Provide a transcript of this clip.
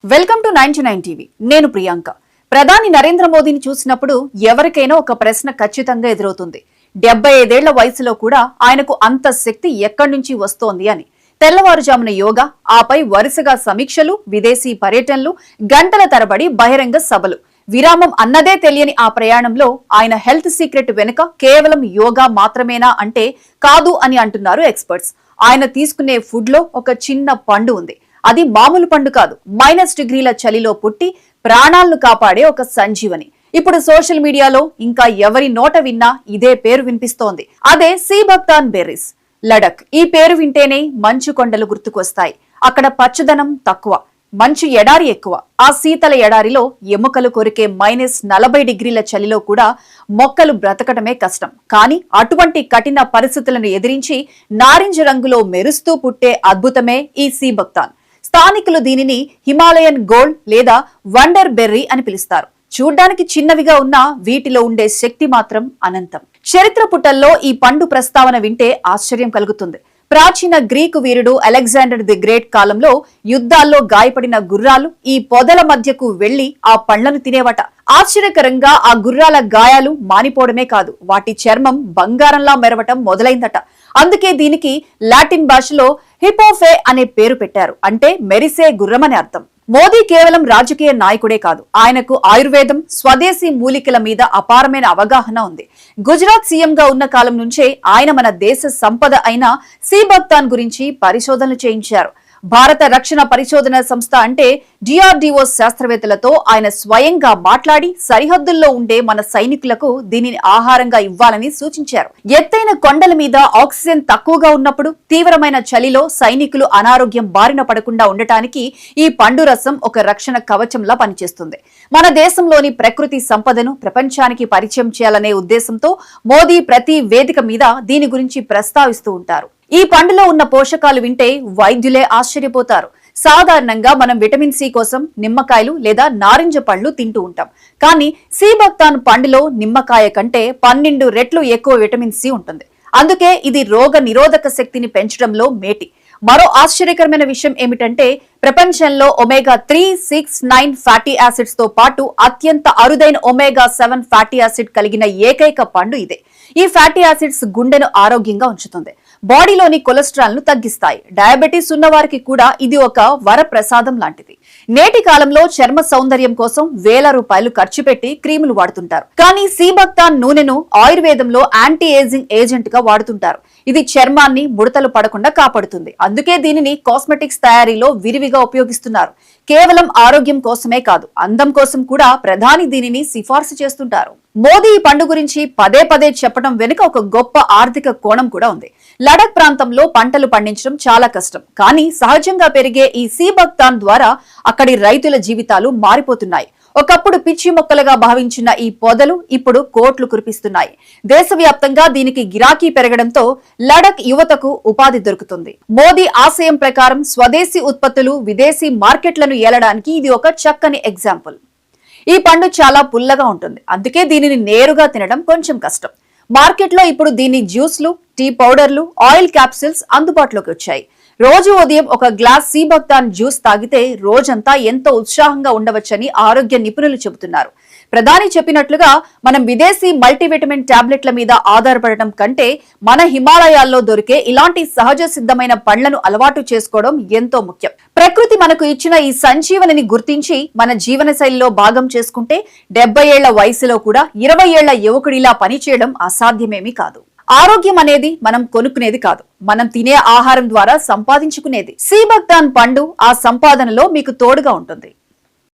Welcome to 99 TV. నేను ప్రియాంక. ప్రధాని నరేంద్ర మోదీని చూసినప్పుడు ఎవరికైనా ఒక ప్రశ్న ఖచ్చితంగా ఎదురవుతుంది. 75 ఏళ్ల వయసులో కూడా ఆయనకు అంత శక్తి ఎక్కడి నుంచి వస్తోంది అని. తెల్లవారుజామున యోగా, ఆపై వరుసగా సమీక్షలు, విదేశీ పర్యటనలు, గంటల తరబడి బహిరంగ సభలు. విరామం అన్నదే తెలియని ఆ ప్రయాణంలో ఆయన హెల్త్ సీక్రెట్ వెనుక కేవలం యోగా మాత్రమేనా అంటే కాదు అని అంటున్నారు ఎక్స్పర్ట్స్. ఆయన తీసుకునే ఫుడ్ లో ఒక చిన్న పండు ఉంది. అది మామూలు పండు కాదు, -డిగ్రీల చలిలో పుట్టి ప్రాణాలను కాపాడే ఒక సంజీవని. ఇప్పుడు సోషల్ మీడియాలో ఇంకా ఎవరి నోట విన్నా ఇదే పేరు వినిపిస్తోంది. అదే సీబక్తాన్ బెర్రీస్. లడక్. ఈ పేరు వింటేనే మంచు కొండలు గుర్తుకొస్తాయి. అక్కడ పచ్చదనం తక్కువ, మంచు ఎడారి ఎక్కువ. ఆ శీతల ఎడారిలో ఎముకలు కొరికే -40 డిగ్రీల చలిలో కూడా మొక్కలు బ్రతకటమే కష్టం. కానీ అటువంటి కఠిన పరిస్థితులను ఎదిరించి నారింజ రంగులో మెరుస్తూ పుట్టే అద్భుతమే ఈ సీబక్తాన్. స్థానికులు దీనిని హిమాలయన్ గోల్డ్ లేదా వండర్ బెర్రీ అని పిలుస్తారు. చూడ్డానికి చిన్నవిగా ఉన్నా వీటిలో ఉండే శక్తి మాత్రం అనంతం. చరిత్ర పుటల్లో ఈ పండు ప్రస్తావన వింటే ఆశ్చర్యం కలుగుతుంది. ప్రాచీన Greek Veerudu Alexander the great కాలంలో యుద్ధాల్లో గాయపడిన గుర్రాలు ఈ పొదల మధ్యకు వెళ్లి ఆ పండ్లను తినేవట. ఆశ్చర్యకరంగా ఆ గుర్రాల గాయాలు మానిపోవడమే కాదు, వాటి చర్మం బంగారంలా మెరవటం మొదలైందట. అందుకే దీనికి లాటిన్ భాషలో హిపోఫే అనే పేరు పెట్టారు. అంటే మెరిసే గుర్రమని అర్థం. మోదీ కేవలం రాజకీయ నాయకుడే కాదు, ఆయనకు ఆయుర్వేదం, స్వదేశీ మూలికల మీద అపారమైన అవగాహన ఉంది. గుజరాత్ సీఎంగా ఉన్న కాలం నుంచే ఆయన మన దేశ సంపద అయిన సీబక్తాన్ గురించి పరిశోధనలు చేయించారు. భారత రక్షణ పరిశోధన సంస్థ అంటే DRDO శాస్త్రవేత్తలతో ఆయన స్వయంగా మాట్లాడి సరిహద్దుల్లో ఉండే మన సైనికులకు దీనిని ఆహారంగా ఇవ్వాలని సూచించారు. ఎత్తైన కొండల మీద ఆక్సిజన్ తక్కువగా ఉన్నప్పుడు తీవ్రమైన చలిలో సైనికులు అనారోగ్యం బారిన పడకుండా ఉండటానికి ఈ పండు రసం ఒక రక్షణ కవచంలా పనిచేస్తుంది. మన దేశంలోని ప్రకృతి సంపదను ప్రపంచానికి పరిచయం చేయాలనే ఉద్దేశంతో మోదీ ప్రతి వేదిక మీద దీని గురించి ప్రస్తావిస్తూ ఉంటారు. ఈ పండులో ఉన్న పోషకాలు వింటే వైద్యులే ఆశ్చర్యపోతారు. సాధారణంగా మనం విటమిన్ సి కోసం నిమ్మకాయలు లేదా నారింజ పళ్ళు తింటూ ఉంటాం. కానీ సీబక్తాన్ పండులో నిమ్మకాయ కంటే 12 రెట్లు ఎక్కువ విటమిన్ సి ఉంటుంది. అందుకే ఇది రోగ నిరోధక శక్తిని పెంచడంలో మేటి. మరో ఆశ్చర్యకరమైన విషయం ఏమిటంటే ప్రపంచంలో ఒమేగా 3, 6, 9 ఫ్యాటీ యాసిడ్స్ తో పాటు అత్యంత అరుదైన ఒమేగా 7 ఫ్యాటీ యాసిడ్ కలిగిన ఏకైక పండు ఇదే. ఈ ఫ్యాటీ యాసిడ్స్ గుండెను ఆరోగ్యంగా ఉంచుతుంది, బాడీలోని కొలెస్ట్రాల్ ను తగ్గిస్తాయి. డయాబెటీస్ ఉన్న వారికి కూడా ఇది ఒక వరప్రసాదం లాంటిది. నేటి కాలంలో చర్మ సౌందర్యం కోసం వేల రూపాయలు ఖర్చు పెట్టి క్రీములు వాడుతుంటారు. కానీ సీబక్తాన్ నూనెను ఆయుర్వేదంలో యాంటీ ఏజింగ్ ఏజెంట్ గా వాడుతుంటారు. ఇది చర్మాన్ని ముడతలు పడకుండా కాపాడుతుంది. అందుకే దీనిని కాస్మెటిక్స్ తయారీలో విరివిగా ఉపయోగిస్తున్నారు. కేవలం ఆరోగ్యం కోసమే కాదు, అందం కోసం కూడా ప్రధాని దీనిని సిఫార్సు చేస్తుంటారు. మోదీ ఈ పండు గురించి పదే పదే చెప్పడం వెనుక ఒక గొప్ప ఆర్థిక కోణం కూడా ఉంది. లడక్ ప్రాంతంలో పంటలు పండించడం చాలా కష్టం. కానీ సహజంగా పెరిగే ఈ సీబక్తాన్ ద్వారా అక్కడి రైతుల జీవితాలు మారిపోతున్నాయి. ఒకప్పుడు పిచ్చి మొక్కలుగా భావించిన ఈ పొదలు ఇప్పుడు కోట్లు కురిపిస్తున్నాయి. దేశవ్యాప్తంగా దీనికి గిరాకీ పెరగడంతో లడక్ యువతకు ఉపాధి దొరుకుతుంది. మోదీ ఆశయం ప్రకారం స్వదేశీ ఉత్పత్తులు విదేశీ మార్కెట్లను ఏలడానికి ఇది ఒక చక్కని ఎగ్జాంపుల్. ఈ పండు చాలా పుల్లగా ఉంటుంది, అందుకే దీనిని నేరుగా తినడం కొంచెం కష్టం. మార్కెట్లో ఇప్పుడు దీని జ్యూస్లు, టీ పౌడర్లు, ఆయిల్ క్యాప్సిల్స్ అందుబాటులోకి వచ్చాయి. రోజు ఉదయం ఒక గ్లాస్ సీబక్తాన్ జ్యూస్ తాగితే రోజంతా ఎంతో ఉత్సాహంగా ఉండవచ్చని ఆరోగ్య నిపుణులు చెబుతున్నారు. ప్రధాని చెప్పినట్లుగా మనం విదేశీ మల్టీవిటమిన్ టాబ్లెట్ల మీద ఆధారపడటం కంటే మన హిమాలయాల్లో దొరికే ఇలాంటి సహజ సిద్ధమైన పండ్లను అలవాటు చేసుకోవడం ఎంతో ముఖ్యం. ప్రకృతి మనకు ఇచ్చిన ఈ సంజీవనిని గుర్తించి మన జీవన శైలిలో భాగం చేసుకుంటే 70 ఏళ్ల వయసులో కూడా 20 ఏళ్ల యువకుడిలా పనిచేయడం అసాధ్యమేమీ కాదు. ఆరోగ్యం అనేది మనం కొనుక్కునేది కాదు, మనం తినే ఆహారం ద్వారా సంపాదించుకునేది. సీబక్తాన్ పండు ఆ సంపాదనలో మీకు తోడుగా ఉంటుంది.